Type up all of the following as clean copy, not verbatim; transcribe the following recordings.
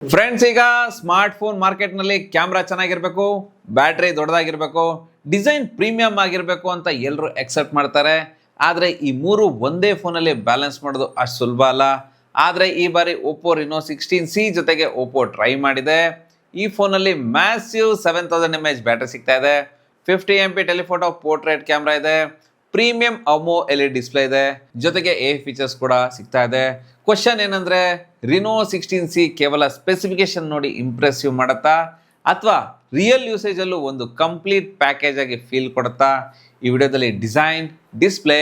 Friends, ಈಗ smart phone market ನಲ್ಲಿ camera ಚೆನ್ನಾಗಿರ್ಬೇಕು, ಬ್ಯಾಟ್ರಿ ದೊಡ್ಡದಾಗಿರ್ಬೇಕು, ಡಿಸೈನ್ ಪ್ರೀಮಿಯಂ ಆಗಿರ್ಬೇಕು ಅಂತ ಎಲ್ಲರೂ ಎಕ್ಸೆಪ್ಟ್ ಮಾಡ್ತಾರೆ. ಆದ್ರೆ ಈ ಮೂರು ಒಂದೇ ಫೋನ್ ಅಲ್ಲಿ ಬ್ಯಾಲೆನ್ಸ್ ಮಾಡೋದು ಅಷ್ಟು ಸುಲಭ ಅಲ್ಲ. ಆದ್ರೆ ಈ ಬಾರಿ ಒಪ್ಪೋ Reno 16C ಜೊತೆಗೆ ಒಪ್ಪೋ ಟ್ರೈ ಮಾಡಿದೆ. ಈ ಫೋನ್ ಅಲ್ಲಿ ಮ್ಯಾಸಿವ್ 7000 mAh ಬ್ಯಾಟ್ರಿ ಸಿಗ್ತಾ ಇದೆ, 50MP ಟೆಲಿಫೋಟೋ ಪೋರ್ಟ್ರೇಟ್ ಕ್ಯಾಮ್ರಾ ಇದೆ, ಪ್ರೀಮಿಯಂ AMOLED ಡಿಸ್ಪ್ಲೇ ಇದೆ, ಜೊತೆಗೆ ಎ ಫೀಚರ್ಸ್ ಕೂಡ ಸಿಗ್ತಾ ಇದೆ. ಕ್ವಶನ್ ಏನಂದ್ರೆ, Reno 16C ಕೇವಲ ಸ್ಪೆಸಿಫಿಕೇಶನ್ ನೋಡಿ ಇಂಪ್ರೆಸಿವ್ ಮಾಡುತ್ತಾ ಅಥವಾ ರಿಯಲ್ ಯೂಸೇಜ್ ಅಲ್ಲೂ ಒಂದು ಕಂಪ್ಲೀಟ್ ಪ್ಯಾಕೇಜ್ ಆಗಿ ಫೀಲ್ ಕೊಡುತ್ತಾ? ಈ ವಿಡಿಯೋದಲ್ಲಿ design, display,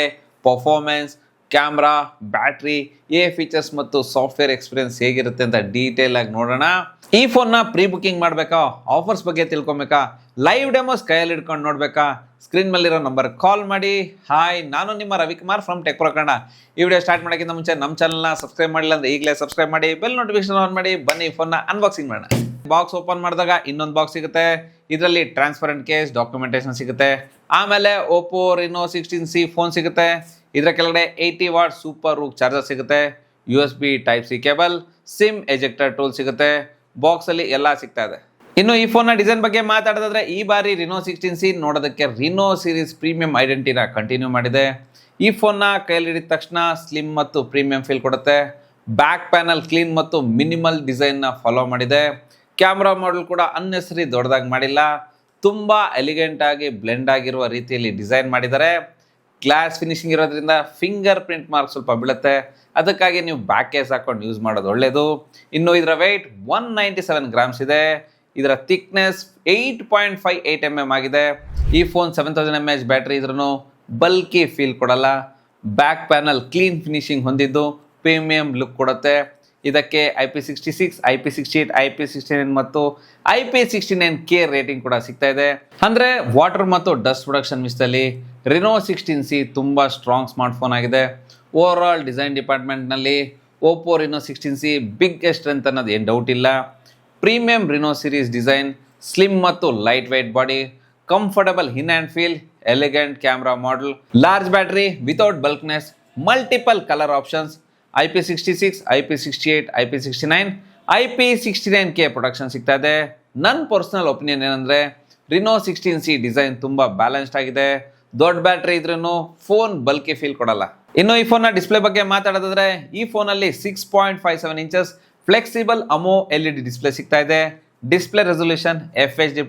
performance, camera, battery, A features ಮತ್ತು ಸಾಫ್ಟ್ವೇರ್ ಎಕ್ಸ್ಪೀರಿಯನ್ಸ್ ಹೇಗಿರುತ್ತೆ ಅಂತ ಡೀಟೇಲ್ ಆಗಿ ನೋಡೋಣ. ಈ ಫೋನ್ ನ ಪ್ರೀ ಬುಕಿಂಗ್ ಮಾಡ್ಬೇಕಾ, ಆಫರ್ಸ್ ಬಗ್ಗೆ ತಿಳ್ಕೊಬೇಕಾ, ಲೈವ್ ಡೆಮೋಸ್ ಕೈಯಲ್ಲಿ ಹಿಡ್ಕೊಂಡು ನೋಡ್ಬೇಕಾ? ಸ್ಕ್ರೀನ್ ಮೇಲಿರೋ ನಂಬರ್ ಕಾಲ್ ಮಾಡಿ. ಹಾಯ್, ನಾನು ನಿಮ್ಮ Ravikumar from tech pro Kannada. ಈ ವಿಡಿಯೋ ಸ್ಟಾರ್ಟ್ ಮಾಡೋಕ್ಕಿಂತ ಮುಂಚೆ ನಮ್ಮ ಚಾನಲ್ನ ಸಬ್ಸ್ಕ್ರೈಬ್ ಮಾಡಿಲ್ಲ ಅಂದ್ರೆ ಈಗಲೇ ಸಬ್ಸ್ಕ್ರೈಬ್ ಮಾಡಿ, ಬೆಲ್ ನೋಟಿಫಿಕೇಶನ್ ಆನ್ ಮಾಡಿ. ಬನ್ನಿ ಫೋನ್ನ ಅನ್ಬಾಕ್ಸಿಂಗ್ ಮಾಡೋಣ. ಬಾಕ್ಸ್ ಓಪನ್ ಮಾಡಿದಾಗ ಇನ್ನೊಂದು ಬಾಕ್ಸ್ ಸಿಗುತ್ತೆ. ಇದರಲ್ಲಿ ಟ್ರಾನ್ಸ್ಪರೆಂಟ್ ಕೇಸ್, ಡಾಕ್ಯುಮೆಂಟೇಶನ್ ಸಿಗುತ್ತೆ. ಆಮೇಲೆ ಒಪ್ಪೋ Reno 16C ಫೋನ್ ಸಿಗುತ್ತೆ. ಇದರ ಕೆಳಗಡೆ 80W ಸೂಪರ್ ರೂಕ್ ಚಾರ್ಜರ್ ಸಿಗುತ್ತೆ, USB Type-C cable, sim ejector tool ಸಿಗುತ್ತೆ. ಬಾಕ್ಸ್ ಅಲ್ಲಿ ಎಲ್ಲ ಸಿಗ್ತಾ ಇದೆ. ಇನ್ನು ಈ ಫೋನ್ನ ಡಿಸೈನ್ ಬಗ್ಗೆ ಮಾತಾಡೋದಾದ್ರೆ, ಈ ಬಾರಿ Reno 16C ನೋಡೋದಕ್ಕೆ Reno ಸೀರೀಸ್ ಪ್ರೀಮಿಯಂ ಐಡೆಂಟಿಟಿನ ಕಂಟಿನ್ಯೂ ಮಾಡಿದೆ. ಈ ಫೋನ್ನ ಕೈಯಲ್ಲಿ ಹಿಡಿದ ತಕ್ಷಣ ಸ್ಲಿಮ್ ಮತ್ತು ಪ್ರೀಮಿಯಂ ಫೀಲ್ ಕೊಡುತ್ತೆ. ಬ್ಯಾಕ್ ಪ್ಯಾನಲ್ ಕ್ಲೀನ್ ಮತ್ತು ಮಿನಿಮಲ್ ಡಿಸೈನ್ನ ಫಾಲೋ ಮಾಡಿದೆ. ಕ್ಯಾಮ್ರಾ ಮಾಡೆಲ್ ಕೂಡ ಅನ್ನೆಸರಿ ದೊಡ್ಡದಾಗಿ ಮಾಡಿಲ್ಲ, ತುಂಬಾ ಎಲಿಗೆಂಟ್ ಆಗಿ ಬ್ಲೆಂಡ್ ಆಗಿರುವ ರೀತಿಯಲ್ಲಿ ಡಿಸೈನ್ ಮಾಡಿದ್ದಾರೆ. ಗ್ಲಾಸ್ ಫಿನಿಶಿಂಗ್ ಇರೋದ್ರಿಂದ ಫಿಂಗರ್ ಪ್ರಿಂಟ್ ಮಾರ್ಕ್ ಸ್ವಲ್ಪ ಬೀಳುತ್ತೆ, ಅದಕ್ಕಾಗಿ ನೀವು ಬ್ಯಾಕ್ ಕೇಸ್ ಹಾಕೊಂಡು ಯೂಸ್ ಮಾಡೋದು ಒಳ್ಳೆಯದು. ಇನ್ನು ಇದರ ವೆಯ್ಟ್ 197 ಗ್ರಾಮ್ಸ್ ಇದೆ. ಇದರ ಥಿಕ್ನೆಸ್ 8.58 mm ಆಗಿದೆ. ಈ ಫೋನ್ 7000 mAh ಬ್ಯಾಟ್ರಿ ಇದ್ರೂ ಬಲ್ಕಿ ಫೀಲ್ ಕೊಡಲ್ಲ. ಬ್ಯಾಕ್ ಪ್ಯಾನಲ್ ಕ್ಲೀನ್ ಫಿನಿಶಿಂಗ್ ಹೊಂದಿದ್ದು ಪ್ರೀಮಿಯಂ ಲುಕ್ ಕೊಡುತ್ತೆ. ಇದಕ್ಕೆ IP66, IP68, IP69 ಮತ್ತು IP69K ರೇಟಿಂಗ್ ಕೂಡ ಸಿಗ್ತಾ ಇದೆ. ಅಂದ್ರೆ ವಾಟರ್ ಮತ್ತು ಡಸ್ಟ್ ಪ್ರೊಡಕ್ಷನ್ ವಿಷಯದಲ್ಲಿ Reno 16C ತುಂಬಾ ಸ್ಟ್ರಾಂಗ್ ಸ್ಮಾರ್ಟ್ ಫೋನ್ ಆಗಿದೆ. ಓವರ್ ಆಲ್ ಡಿಸೈನ್ ಡಿಪಾರ್ಟ್ಮೆಂಟ್ನಲ್ಲಿ Oppo Reno 16C biggest strength ಅನ್ನೋದು ಏನು ಡೌಟ್ ಇಲ್ಲ. Premium Reno series design, slim ಮತ್ತು light weight body, comfortable in hand feel, elegant camera model, large battery without bulkness, multiple colour options, IP66, IP68, IP69, IP69K production ಸಿಗ್ತಾ ಇದೆ. ನನ್ನ personal opinion ಏನಂದ್ರೆ, Reno 16C design ತುಂಬಾ balanced ಆಗಿದೆ. ದೊಡ್ಡ battery ಇದ್ರೂ phone bulky feel ಕೊಡಲ್ಲ. ಇನ್ನು ಈ ಫೋನ್ನ ಡಿಸ್ಪ್ಲೇ ಬಗ್ಗೆ ಮಾತಾಡೋದಾದ್ರೆ, ಈ ಫೋನಲ್ಲಿ 6.57 ಇಂಚಸ್ ಫ್ಲೆಕ್ಸಿಬಲ್ AMOLED ಡಿಸ್ಪ್ಲೇ ಸಿಗ್ತಾ ಇದೆ. Display resolution FHD+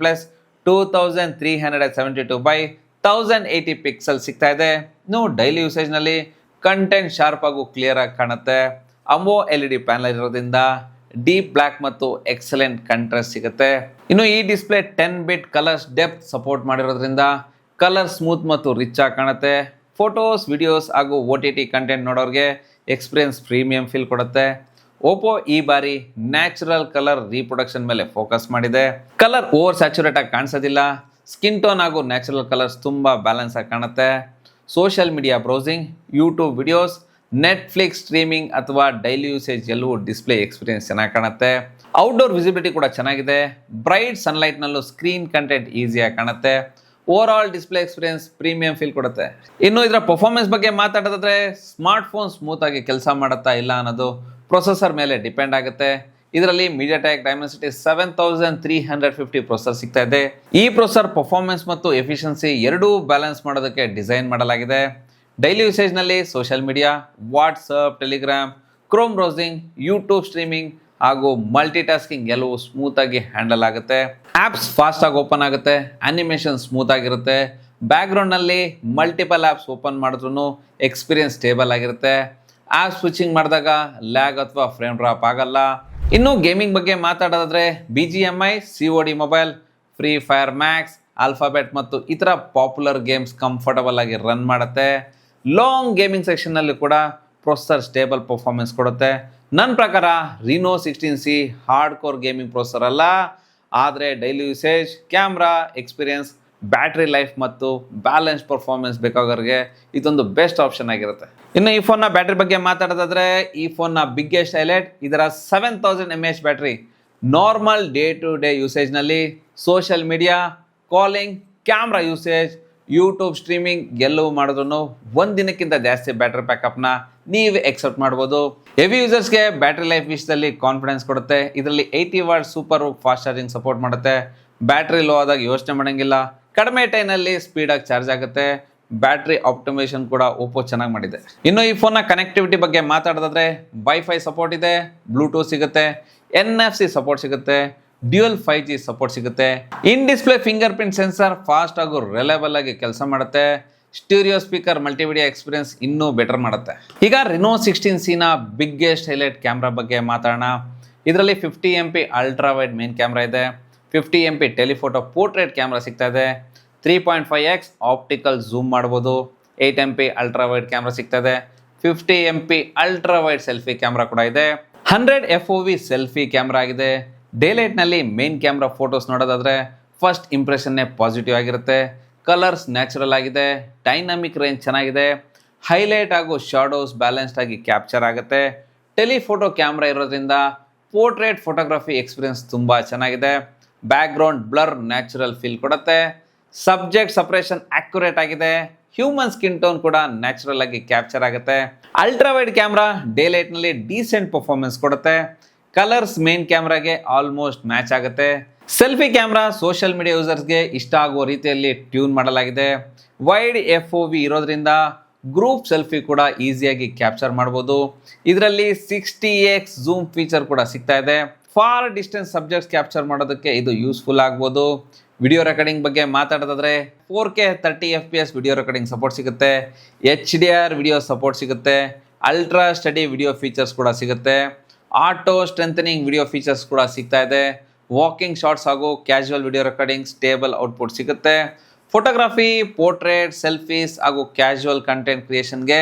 2372x1080 pixel ಸಿಗ್ತಾ ಇದೆ. ಇನ್ನು ಡೈಲಿ ಯೂಸೇಜ್ನಲ್ಲಿ ಕಂಟೆಂಟ್ ಶಾರ್ಪ್ ಹಾಗೂ ಕ್ಲಿಯರ್ ಆಗಿ ಕಾಣುತ್ತೆ. AMOLED ಪ್ಯಾನಲ್ ಇರೋದ್ರಿಂದ ಡೀಪ್ ಬ್ಲ್ಯಾಕ್ ಮತ್ತು ಎಕ್ಸಲೆಂಟ್ ಕಾಂಟ್ರಾಸ್ಟ್ ಸಿಗುತ್ತೆ. ಇನ್ನು ಈ display 10-bit colours depth support ಮಾಡಿರೋದ್ರಿಂದ ಕಲರ್ ಸ್ಮೂತ್ ಮತ್ತು ರಿಚ್ ಆಗಿ ಕಾಣುತ್ತೆ. ಫೋಟೋಸ್, ವಿಡಿಯೋಸ್ ಹಾಗೂ OTT ಕಂಟೆಂಟ್ ನೋಡೋರಿಗೆ ಎಕ್ಸ್ಪೀರಿಯನ್ಸ್ ಪ್ರೀಮಿಯಂ ಫೀಲ್ ಕೊಡುತ್ತೆ. ಒಪ್ಪೋ ಈ ಬಾರಿ ನ್ಯಾಚುರಲ್ ಕಲರ್ ರೀಪ್ರೊಡಕ್ಷನ್ ಮೇಲೆ ಫೋಕಸ್ ಮಾಡಿದೆ. ಕಲರ್ ಓವರ್ ಸ್ಯಾಚುರೇಟ್ ಆಗಿ ಕಾಣಿಸೋದಿಲ್ಲ. ಸ್ಕಿನ್ ಟೋನ್ ಹಾಗೂ ನ್ಯಾಚುರಲ್ ಕಲರ್ಸ್ ತುಂಬಾ ಬ್ಯಾಲೆನ್ಸ್ ಆಗಿ ಕಾಣುತ್ತೆ. Social media browsing, YouTube videos, Netflix streaming ಅಥವಾ ಡೈಲಿ ಯೂಸೇಜ್ ಎಲ್ಲವೂ ಡಿಸ್ಪ್ಲೇ ಎಕ್ಸ್ಪೀರಿಯನ್ಸ್ ಚೆನ್ನಾಗಿ ಕಾಣುತ್ತೆ. ಔಟ್ಡೋರ್ ವಿಸಿಬಿಲಿಟಿ ಕೂಡ ಚೆನ್ನಾಗಿದೆ. ಬ್ರೈಟ್ ಸನ್ಲೈಟ್ನಲ್ಲೂ ಸ್ಕ್ರೀನ್ ಕಂಟೆಂಟ್ ಈಸಿಯಾಗಿ ಕಾಣುತ್ತೆ. Over all display experience premium feel ಕೊಡುತ್ತೆ. ಇನ್ನು ಇದರ ಪರ್ಫಾರ್ಮೆನ್ಸ್ ಬಗ್ಗೆ ಮಾತಾಡೋದಾದ್ರೆ, ಸ್ಮಾರ್ಟ್ ಫೋನ್ ಸ್ಮೂತ್ ಆಗಿ ಕೆಲಸ ಮಾಡುತ್ತಾ ಇಲ್ಲ ಅನ್ನೋದು ಪ್ರೊಸೆಸರ್ ಮೇಲೆ ಡಿಪೆಂಡ್ ಆಗುತ್ತೆ. ಇದರಲ್ಲಿ MediaTek Dimensity 7350 ಪ್ರೊಸೆಸರ್ ಸಿಗ್ತಾ ಇದೆ. ಈ ಪ್ರೊಸೆಸರ್ ಪರ್ಫಾರ್ಮೆನ್ಸ್ ಮತ್ತು ಎಫಿಷಿಯನ್ಸಿ ಎರಡೂ ಬ್ಯಾಲೆನ್ಸ್ ಮಾಡೋದಕ್ಕೆ ಡಿಸೈನ್ ಮಾಡಲಾಗಿದೆ. ಡೈಲಿ ಯೂಸೇಜ್ನಲ್ಲಿ social media, WhatsApp, Telegram, Chrome browsing, YouTube streaming ಹಾಗೂ ಮಲ್ಟಿ ಟಾಸ್ಕಿಂಗ್ ಎಲ್ಲವೂ ಸ್ಮೂತ್ ಆಗಿ ಹ್ಯಾಂಡಲ್ ಆಗುತ್ತೆ. ಆ್ಯಪ್ಸ್ ಫಾಸ್ಟ್ ಆಗಿ ಓಪನ್ ಆಗುತ್ತೆ, ಅನಿಮೇಷನ್ ಸ್ಮೂತ್ ಆಗಿರುತ್ತೆ. ಬ್ಯಾಕ್ಗ್ರೌಂಡ್ನಲ್ಲಿ ಮಲ್ಟಿಪಲ್ ಆ್ಯಪ್ಸ್ ಓಪನ್ ಮಾಡಿದ್ರೂ ಎಕ್ಸ್ಪೀರಿಯನ್ಸ್ ಸ್ಟೇಬಲ್ ಆಗಿರುತ್ತೆ. ಆ್ಯಪ್ ಸ್ವಿಚಿಂಗ್ ಮಾಡಿದಾಗ ಲ್ಯಾಗ್ ಅಥವಾ ಫ್ರೇಮ್ ಡ್ರಾಪ್ ಆಗಲ್ಲ. ಇನ್ನು ಗೇಮಿಂಗ್ ಬಗ್ಗೆ ಮಾತಾಡೋದಾದ್ರೆ, BGMI, COD mobile, free fire max, alphabet ಮತ್ತು ಇತರ ಪಾಪ್ಯುಲರ್ ಗೇಮ್ಸ್ ಕಂಫರ್ಟಬಲ್ ಆಗಿ ರನ್ ಮಾಡುತ್ತೆ. ಲಾಂಗ್ ಗೇಮಿಂಗ್ ಸೆಕ್ಷನ್ನಲ್ಲಿ ಕೂಡ ಪ್ರೊಸೆಸರ್ ಸ್ಟೇಬಲ್ ಪರ್ಫಾರ್ಮೆನ್ಸ್ ಕೊಡುತ್ತೆ. ನನ್ನ ಪ್ರಕಾರ Reno 16C hard core gaming processor ಅಲ್ಲ, ಆದರೆ daily usage, camera experience, battery life ಮತ್ತು ಬ್ಯಾಲೆನ್ಸ್ ಪರ್ಫಾರ್ಮೆನ್ಸ್ ಬೇಕಾಗೋರಿಗೆ ಇದೊಂದು ಬೆಸ್ಟ್ ಆಪ್ಷನ್ ಆಗಿರುತ್ತೆ. ಇನ್ನು ಈ ಫೋನ್ನ ಬ್ಯಾಟ್ರಿ ಬಗ್ಗೆ ಮಾತಾಡೋದಾದ್ರೆ, ಈ ಫೋನ್ನ ಬಿಗ್ಗೆಸ್ಟ್ ಹೈಲೈಟ್ ಇದರ 7000 mAh battery. Normal day to day ಯೂಸೇಜ್ನಲ್ಲಿ social media, calling, camera usage, YouTube streaming ಎಲ್ಲವೂ ಮಾಡಿದ್ರು ಒಂದಿನಕ್ಕಿಂತ ಜಾಸ್ತಿ ಬ್ಯಾಟ್ರಿ ಬ್ಯಾಕಪ್ನ ನೀವು ಎಕ್ಸೆಪ್ಟ್ ಮಾಡ್ಬೋದು. ಹೆವಿ ಯೂಸರ್ಸ್ಗೆ ಬ್ಯಾಟ್ರಿ ಲೈಫ್ ವಿಷಯದಲ್ಲಿ ಕಾನ್ಫಿಡೆನ್ಸ್ ಕೊಡುತ್ತೆ. ಇದರಲ್ಲಿ 80 watt super fast charging support ಮಾಡುತ್ತೆ. ಬ್ಯಾಟ್ರಿ ಲೋ ಆದಾಗ ಯೋಚನೆ ಮಾಡೋಂಗಿಲ್ಲ. ಕಡಿಮೆ ಟೈಮ್ನಲ್ಲಿ ಸ್ಪೀಡಾಗಿ ಚಾರ್ಜ್ ಆಗುತ್ತೆ. ಬ್ಯಾಟ್ರಿ ಆಪ್ಟಿಮೇಷನ್ ಕೂಡ ಓಪೋ ಚೆನ್ನಾಗಿ ಮಾಡಿದೆ. ಇನ್ನು ಈ ಫೋನ್ನ ಕನೆಕ್ಟಿವಿಟಿ ಬಗ್ಗೆ ಮಾತಾಡೋದಾದ್ರೆ ವೈಫೈ ಸಪೋರ್ಟ್ ಇದೆ, ಬ್ಲೂಟೂತ್ ಸಿಗುತ್ತೆ, NFC ಸಪೋರ್ಟ್ ಸಿಗುತ್ತೆ, ಡ್ಯೂಯಲ್ 5G ಸಪೋರ್ಟ್ ಸಿಗುತ್ತೆ. ಇನ್ display finger print sensor fast ಹಾಗೂ ರಿಲಯಬಲ್ ಆಗಿ ಕೆಲಸ ಮಾಡುತ್ತೆ. ಸ್ಟೀರಿಯೋ ಸ್ಪೀಕರ್ ಮಲ್ಟಿಮೀಡಿಯಾ ಎಕ್ಸ್ಪೀರಿಯನ್ಸ್ ಇನ್ನೂ ಬೆಟರ್ ಮಾಡುತ್ತೆ. ಈಗ ರೆನೋ 16C ನ ಬಿಗ್ಗೆಸ್ಟ್ ಹೈಲೈಟ್ ಕ್ಯಾಮ್ರಾ ಬಗ್ಗೆ ಮಾತಾಡೋಣ. ಇದರಲ್ಲಿ 50 MP ultra wide main camera ಇದೆ, 50 MP ಟೆಲಿಫೋಟೋ ಪೋರ್ಟ್ರೇಟ್ ಕ್ಯಾಮ್ರಾ ಸಿಗ್ತಾ ಇದೆ, 3.5x ಆಪ್ಟಿಕಲ್ ಝೂಮ್ ಮಾಡ್ಬೋದು, 8 MP ಅಲ್ಟ್ರಾ ವೈಡ್ ಕ್ಯಾಮ್ರಾ ಸಿಗ್ತಾ ಇದೆ, 50 MP ultra wide selfie camera ಕೂಡ ಇದೆ, 100 FOV ಸೆಲ್ಫಿ ಕ್ಯಾಮ್ರಾ ಆಗಿದೆ. ಡೇ ಲೈಟ್ನಲ್ಲಿ ಮೇನ್ ಕ್ಯಾಮ್ರಾ ಫೋಟೋಸ್ ನೋಡೋದಾದ್ರೆ ಫಸ್ಟ್ ಇಂಪ್ರೆಷನ್ನೇ ಪಾಸಿಟಿವ್ ಆಗಿರುತ್ತೆ. ಕಲರ್ಸ್ ನ್ಯಾಚುರಲ್ ಆಗಿದೆ, ಡೈನಾಮಿಕ್ ರೇಂಜ್ ಚೆನ್ನಾಗಿದೆ, ಹೈಲೈಟ್ ಹಾಗೂ ಶಾಡೋಸ್ ಬ್ಯಾಲೆನ್ಸ್ಡ್ ಆಗಿ ಕ್ಯಾಪ್ಚರ್ ಆಗುತ್ತೆ. ಟೆಲಿಫೋಟೋ ಕ್ಯಾಮ್ರಾ ಇರೋದ್ರಿಂದ ಪೋರ್ಟ್ರೇಟ್ ಫೋಟೋಗ್ರಫಿ ಎಕ್ಸ್ಪೀರಿಯನ್ಸ್ ತುಂಬ ಚೆನ್ನಾಗಿದೆ. ಬ್ಯಾಕ್ಗ್ರೌಂಡ್ ಬ್ಲರ್ ನ್ಯಾಚುರಲ್ ಫೀಲ್ ಕೊಡುತ್ತೆ. ಸಬ್ಜೆಕ್ಟ್ ಸಪ್ರೇಷನ್ ಅಕ್ಯುರೇಟ್ ಆಗಿದೆ. ಹ್ಯೂಮನ್ ಸ್ಕಿನ್ ಟೋನ್ ಕೂಡ ನ್ಯಾಚುರಲ್ ಆಗಿ ಕ್ಯಾಪ್ಚರ್ ಆಗುತ್ತೆ. ಅಲ್ಟ್ರಾ ವೈಡ್ ಕ್ಯಾಮ್ರಾ ಡೇ ಲೈಟ್ನಲ್ಲಿ ಡೀಸೆಂಟ್ ಪರ್ಫಾರ್ಮೆನ್ಸ್ ಕೊಡುತ್ತೆ. ಕಲರ್ಸ್ ಮೇನ್ ಕ್ಯಾಮ್ರಾಗೆ ಆಲ್ಮೋಸ್ಟ್ ಮ್ಯಾಚ್ ಆಗುತ್ತೆ. ಸೆಲ್ಫಿ ಕ್ಯಾಮ್ರಾ ಸೋಷಿಯಲ್ ಮೀಡಿಯಾ ಯೂಸರ್ಸ್ಗೆ ಇಷ್ಟ ಆಗುವ ರೀತಿಯಲ್ಲಿ ಟ್ಯೂನ್ ಮಾಡಲಾಗಿದೆ. ವೈಡ್ FOV ಇರೋದ್ರಿಂದ ಗ್ರೂಪ್ ಸೆಲ್ಫಿ ಕೂಡ ಈಸಿಯಾಗಿ ಕ್ಯಾಪ್ಚರ್ ಮಾಡ್ಬೋದು. ಇದರಲ್ಲಿ 60x ಝೂಮ್ ಫೀಚರ್ ಕೂಡ ಸಿಗ್ತಾ ಇದೆ. ಫಾರ್ ಡಿಸ್ಟೆನ್ಸ್ ಸಬ್ಜೆಕ್ಟ್ಸ್ ಕ್ಯಾಪ್ಚರ್ ಮಾಡೋದಕ್ಕೆ ಇದು ಯೂಸ್ಫುಲ್ ಆಗ್ಬೋದು. ವಿಡಿಯೋ ರೆಕಾರ್ಡಿಂಗ್ ಬಗ್ಗೆ ಮಾತಾಡೋದಾದ್ರೆ 4K 30 FPS video recording support ಸಿಗುತ್ತೆ, HDR ವಿಡಿಯೋ ಸಪೋರ್ಟ್ ಸಿಗುತ್ತೆ, ಅಲ್ಟ್ರಾ ಸ್ಟಡಿ ವಿಡಿಯೋ ಫೀಚರ್ಸ್ ಕೂಡ ಸಿಗುತ್ತೆ, ಆಟೋ ಸ್ಟ್ರೆಂಥನಿಂಗ್ ವಿಡಿಯೋ ಫೀಚರ್ಸ್ ಕೂಡ ಸಿಗ್ತಾ ಇದೆ. ವಾಕಿಂಗ್ ಶಾರ್ಟ್ಸ್ ಹಾಗೂ casual video recording stable output ಸಿಗುತ್ತೆ. ಫೋಟೋಗ್ರಫಿ, ಪೋರ್ಟ್ರೇಟ್, ಸೆಲ್ಫೀಸ್ ಹಾಗೂ ಕ್ಯಾಶುವಲ್ ಕಂಟೆಂಟ್ ಕ್ರಿಯೇಷನ್ಗೆ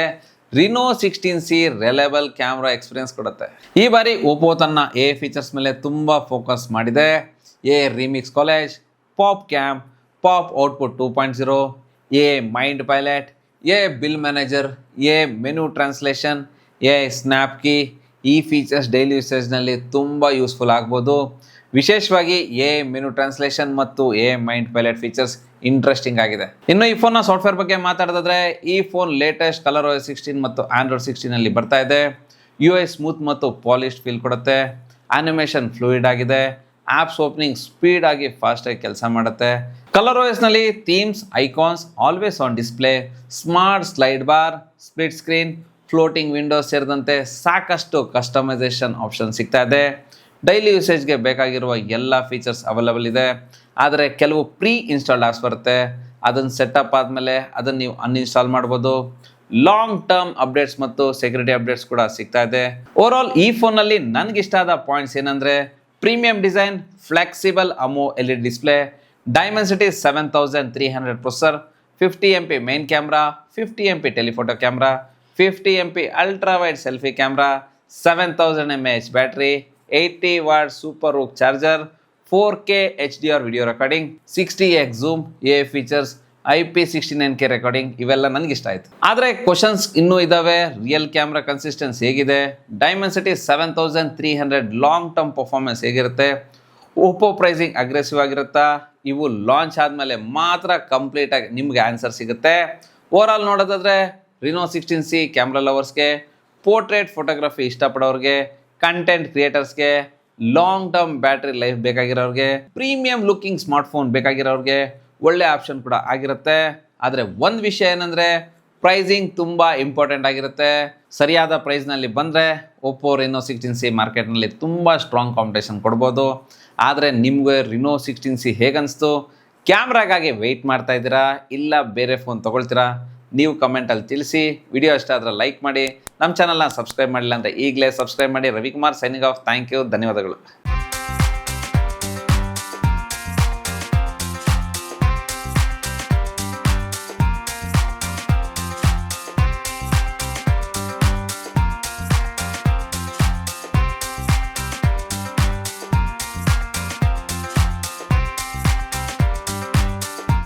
Reno 16C reliable camera experience ಕೊಡುತ್ತೆ. ಈ ಬಾರಿ ಓಪೋ ತನ್ನ ಎ ಫೀಚರ್ಸ್ ಮೇಲೆ ತುಂಬ ಫೋಕಸ್ ಮಾಡಿದೆ. A remix college, pop cam, pop output 2.0, A mind pilot, A bill manager, A menu translation, A snap key. ಈ ಫೀಚರ್ಸ್ ಡೈಲಿ ಯೂಸೇಜ್ನಲ್ಲಿ ತುಂಬ ಯೂಸ್ಫುಲ್ ಆಗ್ಬೋದು. ವಿಶೇಷವಾಗಿ ಎ ಮೆನು ಟ್ರಾನ್ಸ್ಲೇಷನ್ ಮತ್ತು A mind pilot features interesting ಆಗಿದೆ. ಇನ್ನು ಈ ಫೋನ್ನ ಸಾಫ್ಟ್ವೇರ್ ಬಗ್ಗೆ ಮಾತಾಡೋದಾದ್ರೆ ಈ ಫೋನ್ ಲೇಟೆಸ್ಟ್ ColorOS 16 ಮತ್ತು Android 16 ಬರ್ತಾ ಇದೆ. UI ಸ್ಮೂತ್ ಮತ್ತು ಪಾಲಿಶ್ಡ್ ಫೀಲ್ ಕೊಡುತ್ತೆ. ಆನಿಮೇಷನ್ ಫ್ಲೂಯಿಡ್ ಆಗಿದೆ. ಆಪ್ಸ್ ಓಪನಿಂಗ್ ಸ್ಪೀಡ್ ಆಗಿ ಫಾಸ್ಟ್ ಆಗಿ ಕೆಲಸ ಮಾಡುತ್ತೆ. ColorOS ನಲ್ಲಿ themes, icons always on display, smart slide bar, split screen, floating Windows ಸೇರಿದಂತೆ ಸಾಕಷ್ಟು ಕಸ್ಟಮೈಸೇಷನ್ ಆಪ್ಷನ್ ಸಿಗ್ತಾ ಇದೆ. ಡೈಲಿ ಯೂಸೇಜ್ಗೆ ಬೇಕಾಗಿರುವ ಎಲ್ಲ ಫೀಚರ್ಸ್ ಅವೈಲಬಲ್ ಇದೆ. ಆದರೆ ಕೆಲವು ಪ್ರೀ ಇನ್ಸ್ಟಾಲ್ಡ್ ಆಪ್ಸ್ ಬರುತ್ತೆ. ಅದನ್ನು ಸೆಟಪ್ ಆದಮೇಲೆ ಅದನ್ನು ನೀವು ಅನ್ಇನ್ಸ್ಟಾಲ್ ಮಾಡ್ಬೋದು. ಲಾಂಗ್ ಟರ್ಮ್ ಅಪ್ಡೇಟ್ಸ್ ಮತ್ತು ಸೆಕ್ಯೂರಿಟಿ ಅಪ್ಡೇಟ್ಸ್ ಕೂಡ ಸಿಗ್ತಾ ಇದೆ. ಓವರಾಲ್ ಈ ಫೋನಲ್ಲಿ ನನಗಿಷ್ಟ ಆದ ಪಾಯಿಂಟ್ಸ್ ಏನಂದರೆ premium design, flexible AMOLED display, Dimensity 7300 processor, 50 MP main camera, 50 MP telephoto camera, 50 MP ultra wide selfie camera, 7000 mAh battery, 80 watt super hook charger, 4K HDR video recording, 60x zoom, A features, IP69K recording, ಇವೆಲ್ಲ ನನಗಿಷ್ಟ ಆಯಿತು. ಆದರೆ questions ಇನ್ನೂ ಇದ್ದಾವೆ. Real camera consistence ಹೇಗಿದೆ, Dimensity 7300 long term performance ಹೇಗಿರುತ್ತೆ, Oppo pricing aggressive ಆಗಿರುತ್ತಾ, ಇವು launch ಆದಮೇಲೆ ಮಾತ್ರ ಕಂಪ್ಲೀಟಾಗಿ ನಿಮಗೆ ಆನ್ಸರ್ ಸಿಗುತ್ತೆ. ಓವರಾಲ್ ನೋಡೋದಾದರೆ ರಿನೋ 16C ಕ್ಯಾಮ್ರಾ ಲವರ್ಸ್ಗೆ, ಪೋರ್ಟ್ರೇಟ್ ಫೋಟೋಗ್ರಫಿ ಇಷ್ಟಪಡೋರಿಗೆ, ಕಂಟೆಂಟ್ ಕ್ರಿಯೇಟರ್ಸ್ಗೆ, ಲಾಂಗ್ ಟರ್ಮ್ ಬ್ಯಾಟ್ರಿ ಲೈಫ್ ಬೇಕಾಗಿರೋರಿಗೆ, ಪ್ರೀಮಿಯಂ ಲುಕ್ಕಿಂಗ್ ಸ್ಮಾರ್ಟ್ಫೋನ್ ಬೇಕಾಗಿರೋರಿಗೆ ಒಳ್ಳೆ ಆಪ್ಷನ್ ಕೂಡ ಆಗಿರುತ್ತೆ. ಆದರೆ ಒಂದು ವಿಷಯ ಏನಂದರೆ ಪ್ರೈಸಿಂಗ್ ತುಂಬ ಇಂಪಾರ್ಟೆಂಟ್ ಆಗಿರುತ್ತೆ. ಸರಿಯಾದ ಪ್ರೈಸ್ನಲ್ಲಿ ಬಂದರೆ ಓಪೋ ರಿನೋ 16C ಮಾರ್ಕೆಟ್ನಲ್ಲಿ ತುಂಬ ಸ್ಟ್ರಾಂಗ್ ಕಾಂಪಿಟೇಷನ್ ಕೊಡ್ಬೋದು. ಆದರೆ ನಿಮಗೆ ರಿನೋ 16C ಹೇಗನ್ನಿಸ್ತು? ಕ್ಯಾಮ್ರಾಗಾಗಿ ವೆಯ್ಟ್ ಮಾಡ್ತಾ ಇದ್ದೀರಾ ಇಲ್ಲ ಬೇರೆ ಫೋನ್ ತೊಗೊಳ್ತೀರಾ? ನೀವು ಕಮೆಂಟಲ್ಲಿ ತಿಳಿಸಿ. ವಿಡಿಯೋ ಇಷ್ಟ ಆದರೆ ಲೈಕ್ ಮಾಡಿ. ನಮ್ಮ ಚಾನಲ್ನ ಸಬ್ಸ್ಕ್ರೈಬ್ ಮಾಡಿಲ್ಲ ಅಂದರೆ ಈಗಲೇ ಸಬ್ಸ್ಕ್ರೈಬ್ ಮಾಡಿ. Ravikumar signing off. Thank you, ಧನ್ಯವಾದಗಳು.